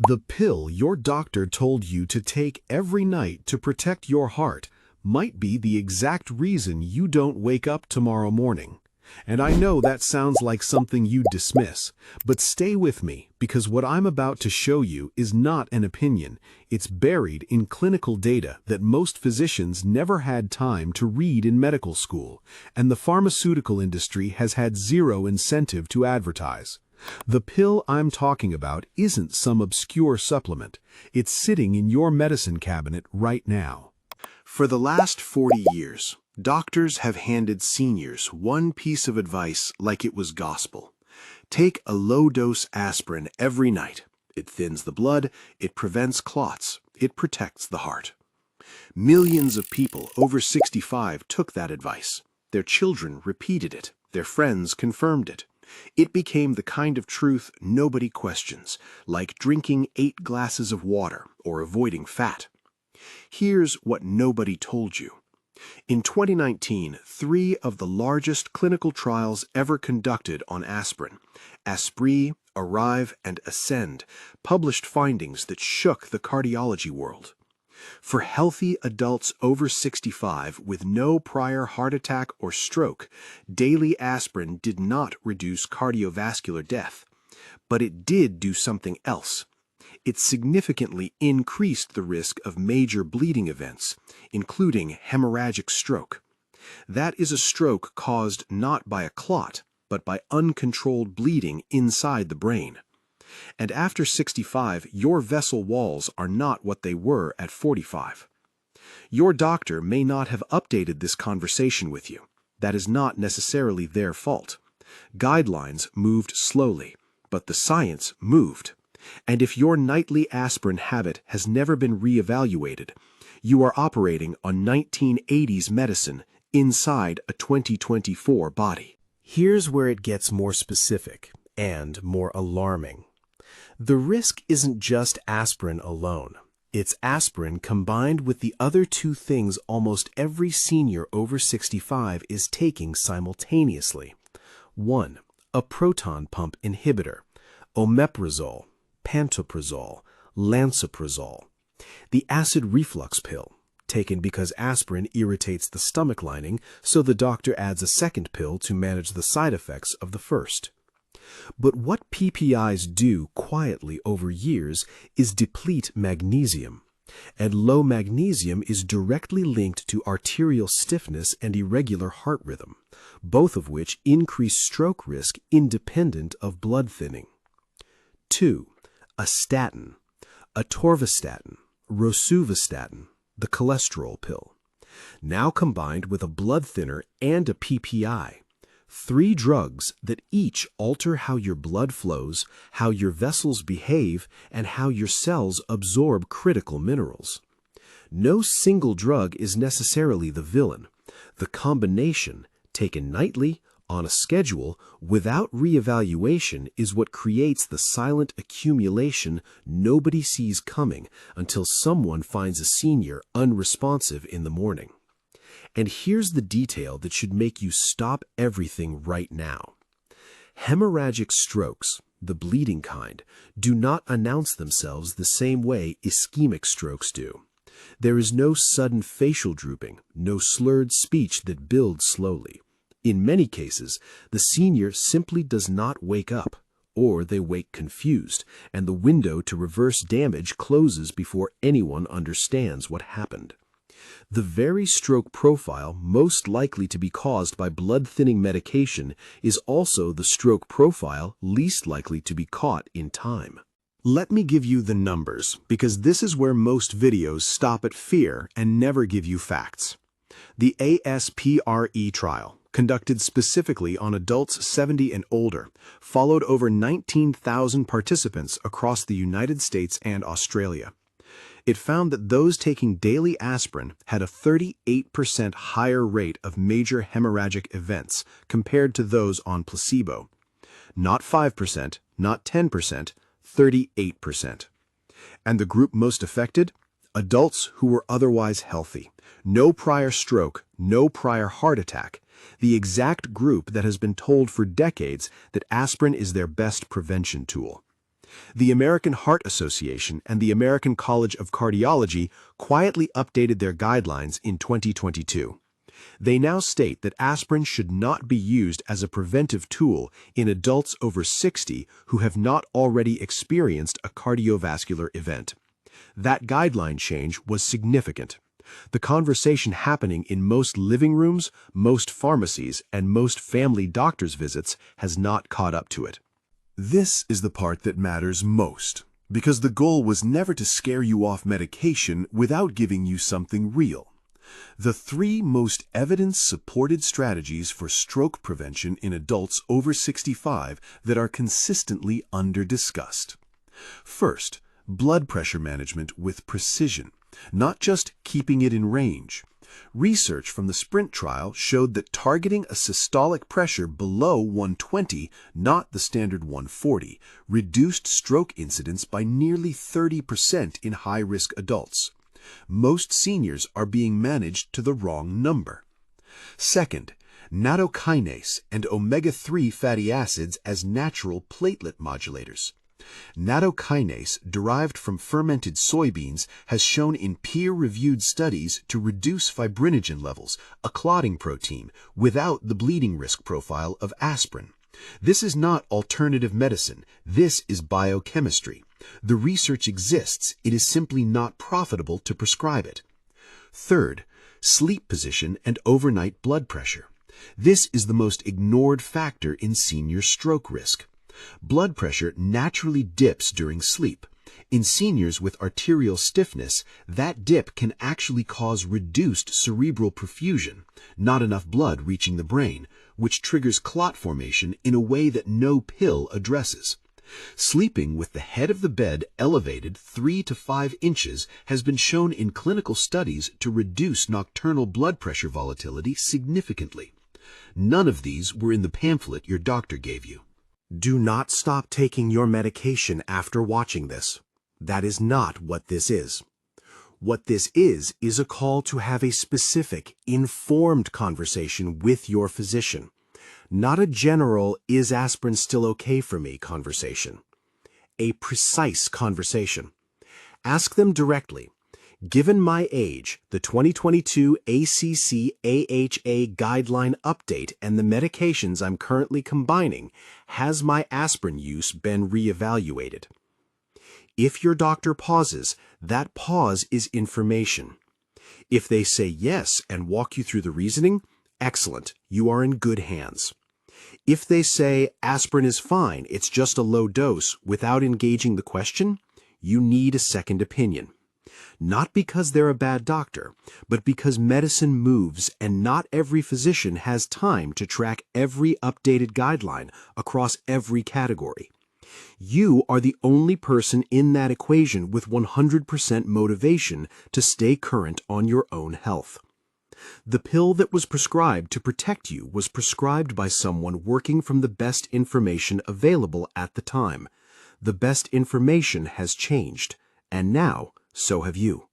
The pill your doctor told you to take every night to protect your heart might be the exact reason you don't wake up tomorrow morning. And I know that sounds like something you'd dismiss, but stay with me because what I'm about to show you is not an opinion. It's buried in clinical data that most physicians never had time to read in medical school, and the pharmaceutical industry has had zero incentive to advertise. The pill I'm talking about isn't some obscure supplement. It's sitting in your medicine cabinet right now. For the last 40 years, doctors have handed seniors one piece of advice like it was gospel. Take a low-dose aspirin every night. It thins the blood, it prevents clots, it protects the heart. Millions of people over 65 took that advice. Their children repeated it. Their friends confirmed it. It became the kind of truth nobody questions, like drinking 8 glasses of water or avoiding fat. Here's what nobody told you. In 2019, 3 of the largest clinical trials ever conducted on aspirin, ASPREE, ARRIVE, and ASCEND, published findings that shook the cardiology world. For healthy adults over 65 with no prior heart attack or stroke, daily aspirin did not reduce cardiovascular death, but it did do something else. It significantly increased the risk of major bleeding events, including hemorrhagic stroke. That is a stroke caused not by a clot, but by uncontrolled bleeding inside the brain. And after 65, your vessel walls are not what they were at 45. Your doctor may not have updated this conversation with you. That is not necessarily their fault. Guidelines moved slowly, but the science moved. And if your nightly aspirin habit has never been reevaluated, you are operating on 1980s medicine inside a 2024 body. Here's where it gets more specific and more alarming. The risk isn't just aspirin alone. It's aspirin combined with the other 2 things almost every senior over 65 is taking simultaneously. 1. A proton pump inhibitor, omeprazole, pantoprazole, lansoprazole. The acid reflux pill, taken because aspirin irritates the stomach lining, so the doctor adds a second pill to manage the side effects of the first. But what PPIs do quietly over years is deplete magnesium, and low magnesium is directly linked to arterial stiffness and irregular heart rhythm, both of which increase stroke risk independent of blood thinning. 2. A statin, atorvastatin, rosuvastatin, the cholesterol pill, now combined with a blood thinner and a PPI. 3 drugs that each alter how your blood flows, how your vessels behave, and how your cells absorb critical minerals. No single drug is necessarily the villain. The combination, taken nightly, on a schedule, without reevaluation, is what creates the silent accumulation nobody sees coming until someone finds a senior unresponsive in the morning. And here's the detail that should make you stop everything right now. Hemorrhagic strokes, the bleeding kind, do not announce themselves the same way ischemic strokes do. There is no sudden facial drooping, no slurred speech that builds slowly. In many cases, the senior simply does not wake up, or they wake confused, and the window to reverse damage closes before anyone understands what happened. The very stroke profile most likely to be caused by blood-thinning medication is also the stroke profile least likely to be caught in time. Let me give you the numbers, because this is where most videos stop at fear and never give you facts. The ASPREE trial, conducted specifically on adults 70 and older, followed over 19,000 participants across the United States and Australia. It found that those taking daily aspirin had a 38% higher rate of major hemorrhagic events compared to those on placebo. Not 5%, not 10%, 38%. And the group most affected? Adults who were otherwise healthy. No prior stroke, no prior heart attack. The exact group that has been told for decades that aspirin is their best prevention tool. The American Heart Association and the American College of Cardiology quietly updated their guidelines in 2022. They now state that aspirin should not be used as a preventive tool in adults over 60 who have not already experienced a cardiovascular event. That guideline change was significant. The conversation happening in most living rooms, most pharmacies, and most family doctors' visits has not caught up to it. This is the part that matters most, because the goal was never to scare you off medication without giving you something real. The 3 most evidence-supported strategies for stroke prevention in adults over 65 that are consistently under-discussed. First, blood pressure management with precision, not just keeping it in range. Research from the SPRINT trial showed that targeting a systolic pressure below 120, not the standard 140, reduced stroke incidence by nearly 30% in high-risk adults. Most seniors are being managed to the wrong number. Second, nattokinase and omega-3 fatty acids as natural platelet modulators. Nattokinase, derived from fermented soybeans, has shown in peer-reviewed studies to reduce fibrinogen levels, a clotting protein, without the bleeding risk profile of aspirin. This is not alternative medicine. This is biochemistry. The research exists. It is simply not profitable to prescribe it. Third, sleep position and overnight blood pressure. This is the most ignored factor in senior stroke risk. Blood pressure naturally dips during sleep. In seniors with arterial stiffness, that dip can actually cause reduced cerebral perfusion, not enough blood reaching the brain, which triggers clot formation in a way that no pill addresses. Sleeping with the head of the bed elevated 3 to 5 inches has been shown in clinical studies to reduce nocturnal blood pressure volatility significantly. None of these were in the pamphlet your doctor gave you. Do not stop taking your medication after watching this. That is not what this is. What this is a call to have a specific, informed conversation with your physician. Not a general, is aspirin still okay for me conversation. A precise conversation. Ask them directly, given my age, the 2022 ACC/AHA guideline update and the medications I'm currently combining, has my aspirin use been reevaluated? If your doctor pauses, that pause is information. If they say yes and walk you through the reasoning, excellent, you are in good hands. If they say aspirin is fine, it's just a low dose, without engaging the question, you need a second opinion. Not because they're a bad doctor, but because medicine moves and not every physician has time to track every updated guideline across every category. You are the only person in that equation with 100% motivation to stay current on your own health. The pill that was prescribed to protect you was prescribed by someone working from the best information available at the time. The best information has changed, and now so have you.